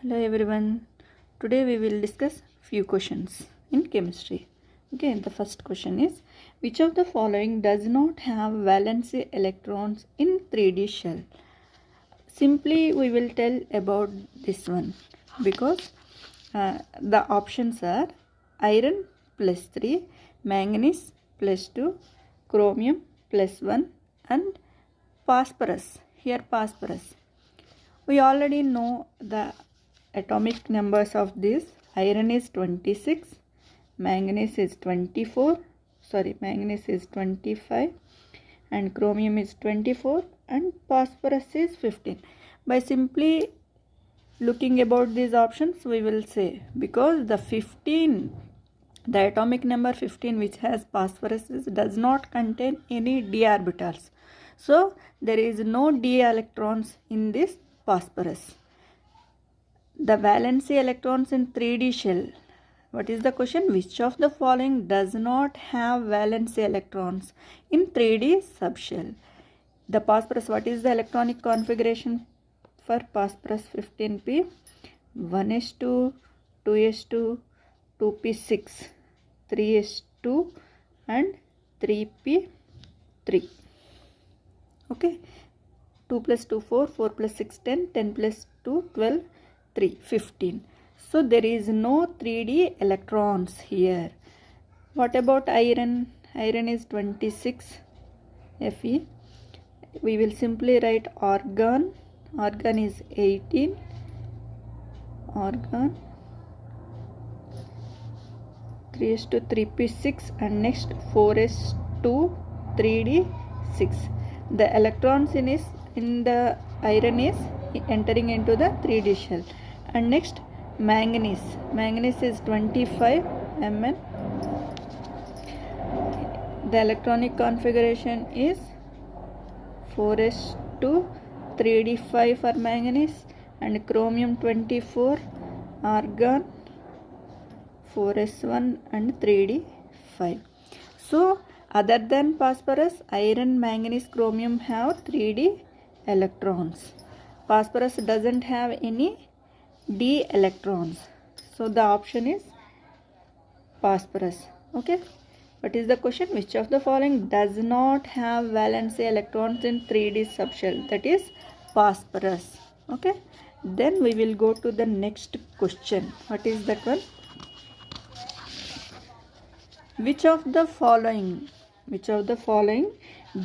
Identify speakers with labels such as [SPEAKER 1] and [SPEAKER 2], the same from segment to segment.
[SPEAKER 1] Hello everyone. Today we will discuss few questions in chemistry. Okay, the first question is, which of the following does not have valency electrons in 3D shell? Simply we will tell about this one because the options are iron plus 3, manganese plus 2, chromium plus 1 and phosphorus. Here phosphorus. We already know the atomic numbers of this. Iron is 26, manganese is 24, manganese is 25 and chromium is 24 and phosphorus is 15. By simply looking about these options, we will say because the atomic number 15 which has phosphorus does not contain any d orbitals. So there is no d electrons in this phosphorus. The valency electrons in 3D shell. What is the question? Which of the following does not have valency electrons in 3D subshell? The phosphorus, what is the electronic configuration for phosphorus 15p? 1s2, 2s2, 2p6, 3s2 and 3p3. Okay. 2 plus 2 4, 4 plus 6 10, 10 plus 2 12, 3 15. So there is no 3D electrons here. What about iron? Iron is 26 Fe. We will simply write argon. Argon is 18. Argon 3s2 3p6 and next 4s2 3d6. The electrons in the iron is entering into the 3D shell. And next manganese. Manganese is 25 Mn. The electronic configuration is 4s2 3d5 for manganese and chromium 24, argon 4s1 and 3d5. So other than phosphorus, iron, manganese, chromium have 3D electrons. Phosphorus doesn't have any d electrons. So the option is phosphorus. Okay. What is the question? Which of the following does not have valency electrons in 3D subshell? That is phosphorus. Okay. Then we will go to the next question. What is that one? Which of the following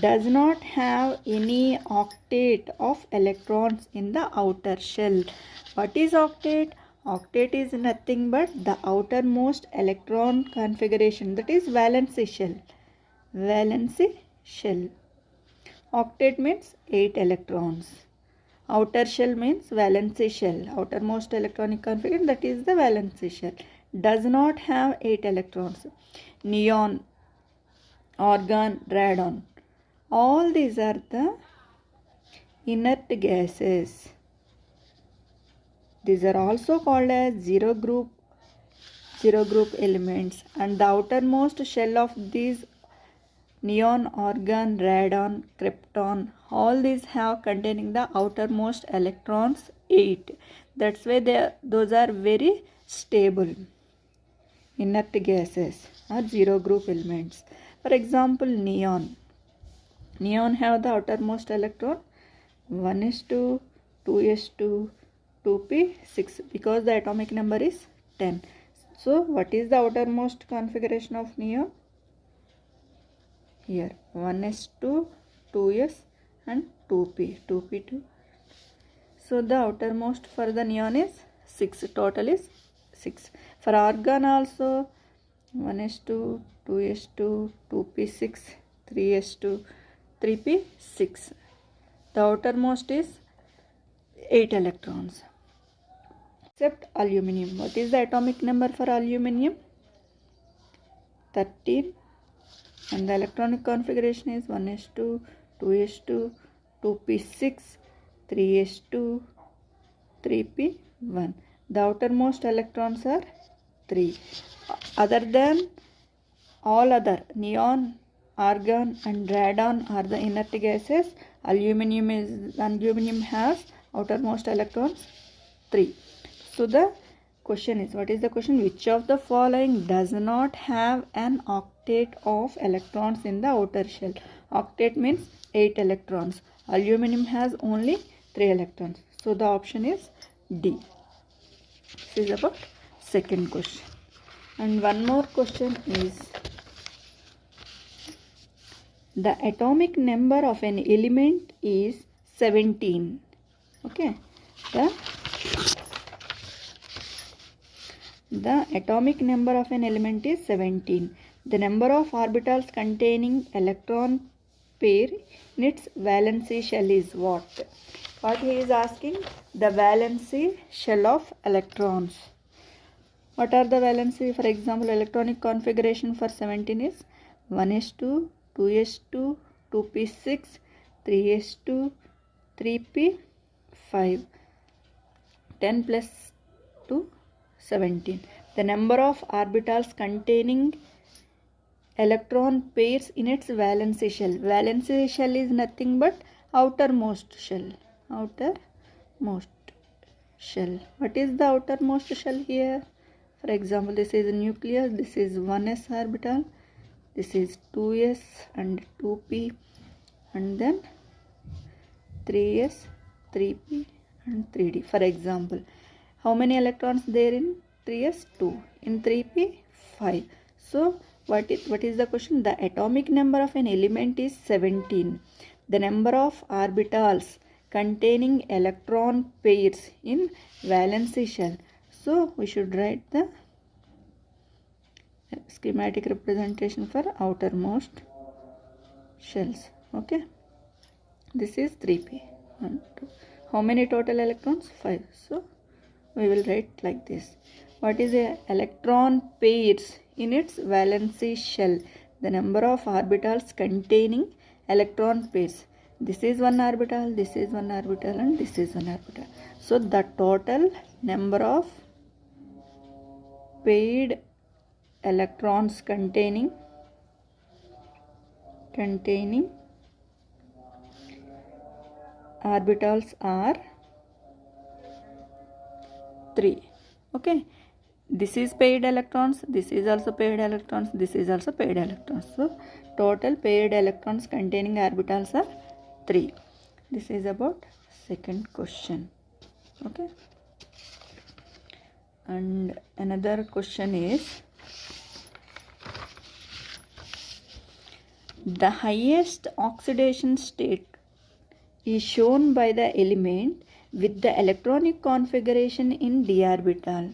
[SPEAKER 1] does not have any octet of electrons in the outer shell? What is octet? Octet is nothing but the outermost electron configuration, that is valency shell. Valency shell. Octet means 8 electrons. Outer shell means valency shell. Outermost electronic configuration, that is the valency shell. Does not have 8 electrons. Neon, argon, radon. All these are the inert gases. These are also called as zero group elements, and the outermost shell of these neon, argon, radon, krypton, all these have containing the outermost electrons 8. That's why those are very stable. Inert gases are zero group elements. For example, neon. Neon have the outermost electron 1s2, 2s2, 2p6 because the atomic number is 10. So what is the outermost configuration of neon? Here 1s2, 2s and 2p2. So the outermost for the neon is 6. Total is 6. For argon also 1s2, 2s2, 2p6, 3s2, 3p6. The outermost is 8 electrons. Except aluminium. What is the atomic number for aluminium? 13. And the electronic configuration is 1s2, 2s2, 2p6, 3s2, 3p1. The outermost electrons are 3. Other than all other neon, argon and radon are the inert gases. Aluminium has outermost electrons 3. So the question is, what is the question? Which of the following does not have an octet of electrons in the outer shell? Octet means 8 electrons. Aluminum has only 3 electrons. So the option is D. This is about second question. And one more question is, the atomic number of an element is 17. Okay. The atomic number of an element is 17. The number of orbitals containing electron pair in its valency shell is what? What he is asking? The valency shell of electrons. What are the valency? For example, electronic configuration for 17 is 1s2, 2s2, 2p6, 3s2, 3p5. 10 plus 2, 17. The number of orbitals containing electron pairs in its valency shell. Valency shell is nothing but outermost shell. Outermost shell. What is the outermost shell here? For example, this is a nucleus. This is 1s orbital. This is 2s and 2p. And then 3s, 3p and 3d. For example, how many electrons there in 3s? 2. In 3p? 5. So what is the question? The atomic number of an element is 17. The number of orbitals containing electron pairs in valency shell. So we should write the schematic representation for outermost shells. Okay. This is 3p. 1, 2. How many total electrons? 5. So we will write like this. What is a electron pairs in its valency shell? The number of orbitals containing electron pairs. This is one orbital, this is one orbital and this is one orbital. So the total number of paired electrons containing orbitals are 3. Okay. This is paired electrons, this is also paired electrons, this is also paired electrons. So total paired electrons containing orbitals are 3. This is about second question. Okay. And another question is, the highest oxidation state is shown by the element with the electronic configuration in d orbital.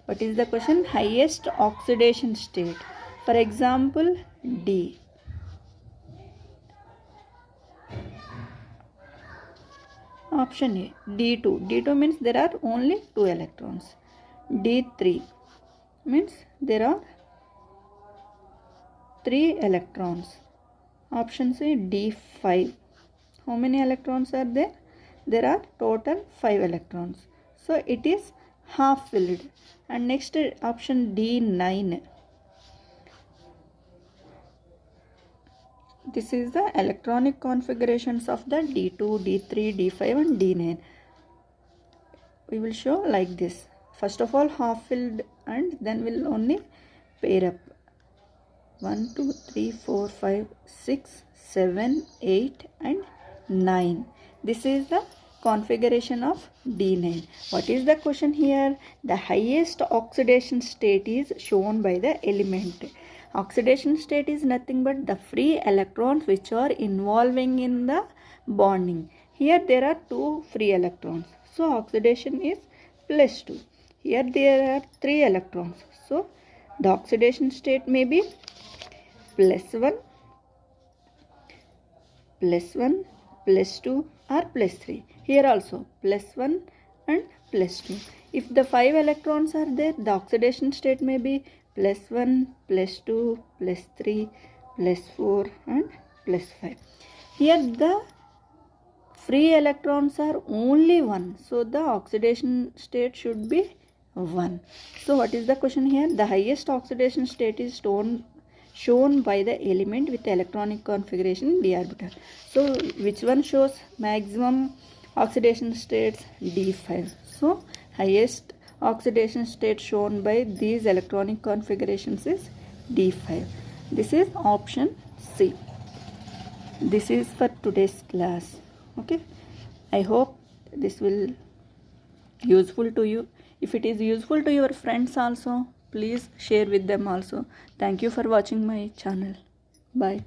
[SPEAKER 1] What is the question? Highest oxidation state. For example, D. Option A, D2. D2 means there are only 2 electrons. D3 means there are 3 electrons. Option C, D5. How many electrons are there? There are total 5 electrons. So it is half filled. And next option D9. This is the electronic configurations of the D2, D3, D5 and D9. We will show like this. First of all half filled and then we'll only pair up. 1, 2, 3, 4, 5, 6, 7, 8 and 9. This is the configuration of D9. What is the question here? The highest oxidation state is shown by the element. Oxidation state is nothing but the free electrons which are involving in the bonding. Here there are 2 free electrons. So oxidation is plus 2. Here there are 3 electrons. So the oxidation state may be plus 1, plus 2 or plus 3. Here also plus 1 and plus 2. If the 5 electrons are there, the oxidation state may be plus 1, plus 2, plus 3, plus 4 and plus 5. Here the free electrons are only 1. So the oxidation state should be 1. So what is the question here? The highest oxidation state is shown by the element with electronic configuration d orbital. So which one shows maximum oxidation states? D5. So highest oxidation state shown by these electronic configurations is D5. This is option C. This is for today's class. Okay, I hope this will useful to you. If it is useful to your friends also, please share with them also. Thank you for watching my channel. Bye.